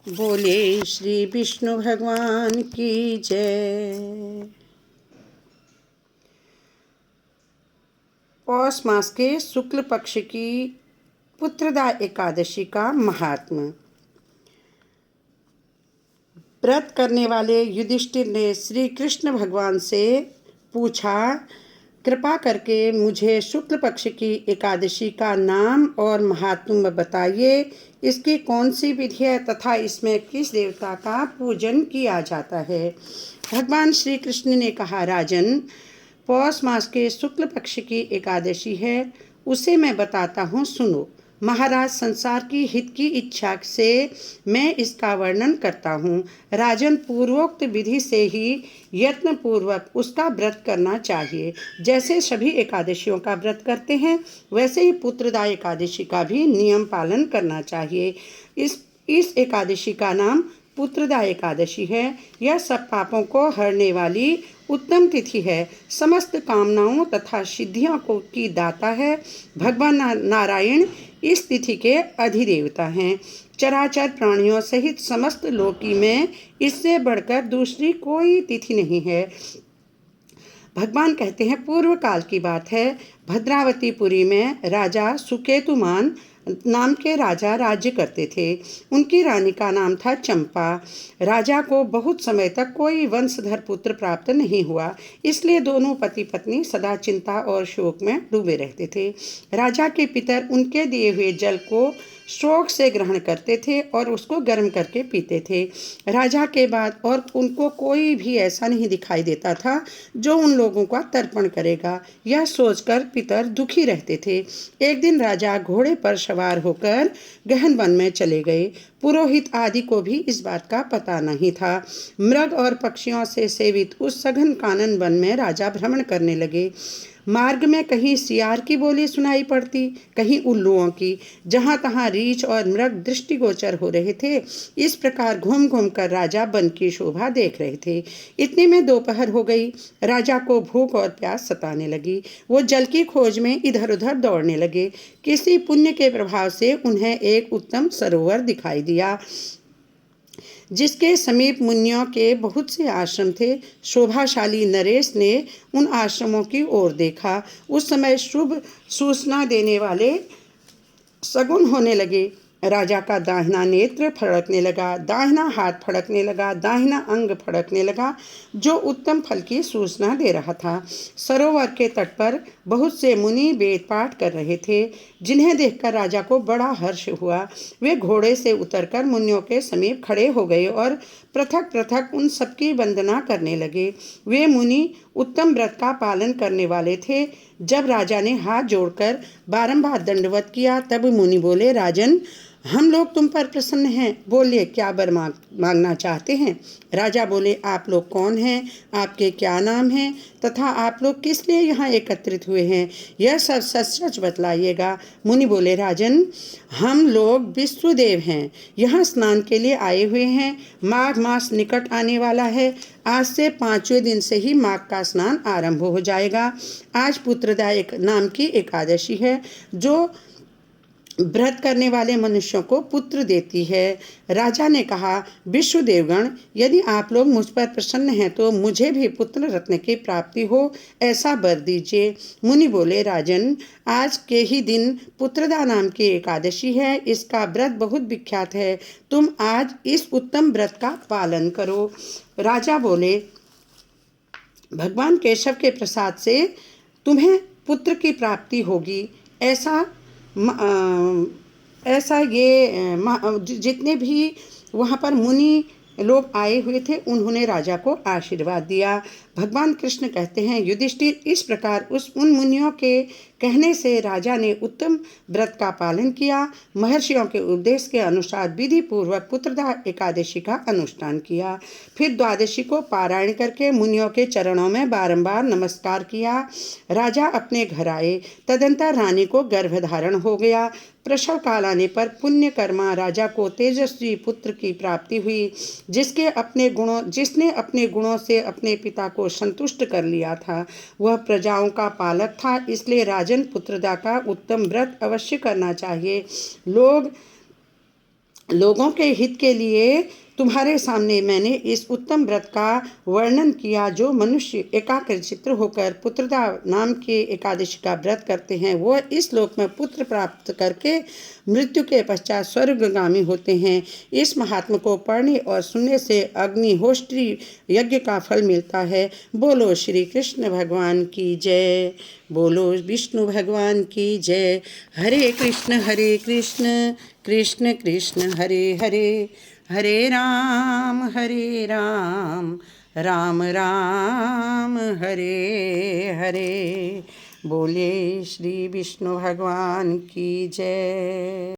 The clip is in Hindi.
बोले श्री विष्णु भगवान की जय। पौष मास के शुक्ल पक्ष की पुत्रदा एकादशी का महात्म्य। व्रत करने वाले युधिष्ठिर ने श्री कृष्ण भगवान से पूछा, कृपा करके मुझे शुक्ल पक्ष की एकादशी का नाम और महात्म्य बताइए। इसकी कौन सी विधि है तथा इसमें किस देवता का पूजन किया जाता है। भगवान श्री कृष्ण ने कहा, राजन, पौष मास के शुक्ल पक्ष की एकादशी है, उसे मैं बताता हूँ, सुनो। महाराज, संसार की हित की इच्छा से मैं इसका वर्णन करता हूँ। राजन, पूर्वोक्त विधि से ही यत्न पूर्वक उसका व्रत करना चाहिए। जैसे सभी एकादशियों का व्रत करते हैं, वैसे ही पुत्रदा एकादशी का भी नियम पालन करना चाहिए। इस एकादशी का नाम पुत्रदा एकादशी है। यह सब पापों को हरने वाली उत्तम तिथि है। समस्त कामनाओं तथा सिद्धियों को की दाता है। भगवान नारायण इस तिथि के अधिदेवता हैं। चराचर प्राणियों सहित समस्त लोकी में इससे बढ़कर दूसरी कोई तिथि नहीं है। भगवान कहते हैं, पूर्व काल की बात है, भद्रावतीपुरी में राजा सुकेतुमान नाम के राजा राज्य करते थे। उनकी रानी का नाम था चंपा। राजा को बहुत समय तक कोई वंशधर पुत्र प्राप्त नहीं हुआ, इसलिए दोनों पति पत्नी सदा चिंता और शोक में डूबे रहते थे। राजा के पितर उनके दिए हुए जल को शौक से ग्रहण करते थे और उसको गर्म करके पीते थे। राजा के बाद और उनको कोई भी ऐसा नहीं दिखाई देता था जो उन लोगों का तर्पण करेगा। यह सोचकर पितर दुखी रहते थे। एक दिन राजा घोड़े पर सवार होकर गहन वन में चले गए। पुरोहित आदि को भी इस बात का पता नहीं था। मृग और पक्षियों से सेवित उस सघन कानन वन में राजा भ्रमण करने लगे। मार्ग में कहीं सियार की बोली सुनाई पड़ती, कहीं उल्लुओं की। जहाँ तहाँ रीछ और मृग दृष्टिगोचर हो रहे थे। इस प्रकार घूम घूम कर राजा वन की शोभा देख रहे थे। इतने में दोपहर हो गई। राजा को भूख और प्यास सताने लगी। वो जल की खोज में इधर उधर दौड़ने लगे। किसी पुण्य के प्रभाव से उन्हें एक उत्तम सरोवर दिखाई दिया, जिसके समीप मुनियों के बहुत से आश्रम थे। शोभाशाली नरेश ने उन आश्रमों की ओर देखा। उस समय शुभ सूचना देने वाले सगुन होने लगे। राजा का दाहिना नेत्र फड़कने लगा, दाहिना हाथ फड़कने लगा, दाहिना अंग फड़कने लगा, जो उत्तम फल की सूचना दे रहा था। सरोवर के तट पर बहुत से मुनि वेद पाठ कर रहे थे, जिन्हें देखकर राजा को बड़ा हर्ष हुआ। वे घोड़े से उतरकर मुनियों के समीप खड़े हो गए और पृथक पृथक उन सबकी वंदना करने लगे। वे मुनि उत्तम व्रत का पालन करने वाले थे। जब राजा ने हाथ जोड़कर बारंबार दंडवत किया, तब मुनि बोले, राजन, हम लोग तुम पर प्रसन्न हैं। बोलिए, क्या वर मांगना चाहते हैं। राजा बोले, आप लोग कौन हैं, आपके क्या नाम हैं तथा आप लोग किस लिए यहाँ एकत्रित हुए हैं, यह सब सच सच बतलाइएगा। मुनि बोले, राजन, हम लोग विश्वदेव हैं, यहाँ स्नान के लिए आए हुए हैं। माघ मास निकट आने वाला है। आज से 5वें दिन से ही माघ का स्नान आरंभ हो जाएगा। आज पुत्रदा नाम की एकादशी है, जो व्रत करने वाले मनुष्यों को पुत्र देती है। राजा ने कहा, विश्वदेवगण, यदि आप लोग मुझ पर प्रसन्न हैं तो मुझे भी पुत्र रत्न की प्राप्ति हो, ऐसा वर दीजिए। मुनि बोले, राजन, आज के ही दिन पुत्रदा नाम की एकादशी है। इसका व्रत बहुत विख्यात है। तुम आज इस उत्तम व्रत का पालन करो। राजा बोले, भगवान केशव के प्रसाद से तुम्हें पुत्र की प्राप्ति होगी। ऐसा ये जितने भी वहाँ पर मुनि लोग आए हुए थे, उन्होंने राजा को आशीर्वाद दिया। भगवान कृष्ण कहते हैं, युधिष्ठिर, इस प्रकार उन मुनियों के कहने से राजा ने उत्तम व्रत का पालन किया। महर्षियों के उपदेश के अनुसार विधि पूर्वक पुत्रदा एकादशी का अनुष्ठान किया। फिर द्वादशी को पारायण करके मुनियों के चरणों में बारंबार नमस्कार किया। राजा अपने घर आए। तदंतर रानी को गर्भधारण हो गया। प्रसव काल आने पर पुण्य कर्मा राजा को तेजस्वी पुत्र की प्राप्ति हुई, जिसने अपने गुणों से अपने पिता को संतुष्ट कर लिया था। वह प्रजाओं का पालक था, इसलिए राजन, पुत्रदा का उत्तम व्रत अवश्य करना चाहिए। लोग लोगों के हित के लिए तुम्हारे सामने मैंने इस उत्तम व्रत का वर्णन किया। जो मनुष्य एकाग्रचित्त होकर पुत्रदा नाम के एकादशी का व्रत करते हैं वो इस लोक में पुत्र प्राप्त करके मृत्यु के पश्चात स्वर्गगामी होते हैं। इस महात्मा को पढ़ने और सुनने से अग्निहोत्री यज्ञ का फल मिलता है। बोलो श्री कृष्ण भगवान की जय। बोलो विष्णु भगवान की जय। हरे कृष्ण कृष्ण कृष्ण हरे हरे, हरे राम राम राम हरे हरे। बोले श्री विष्णु भगवान की जय।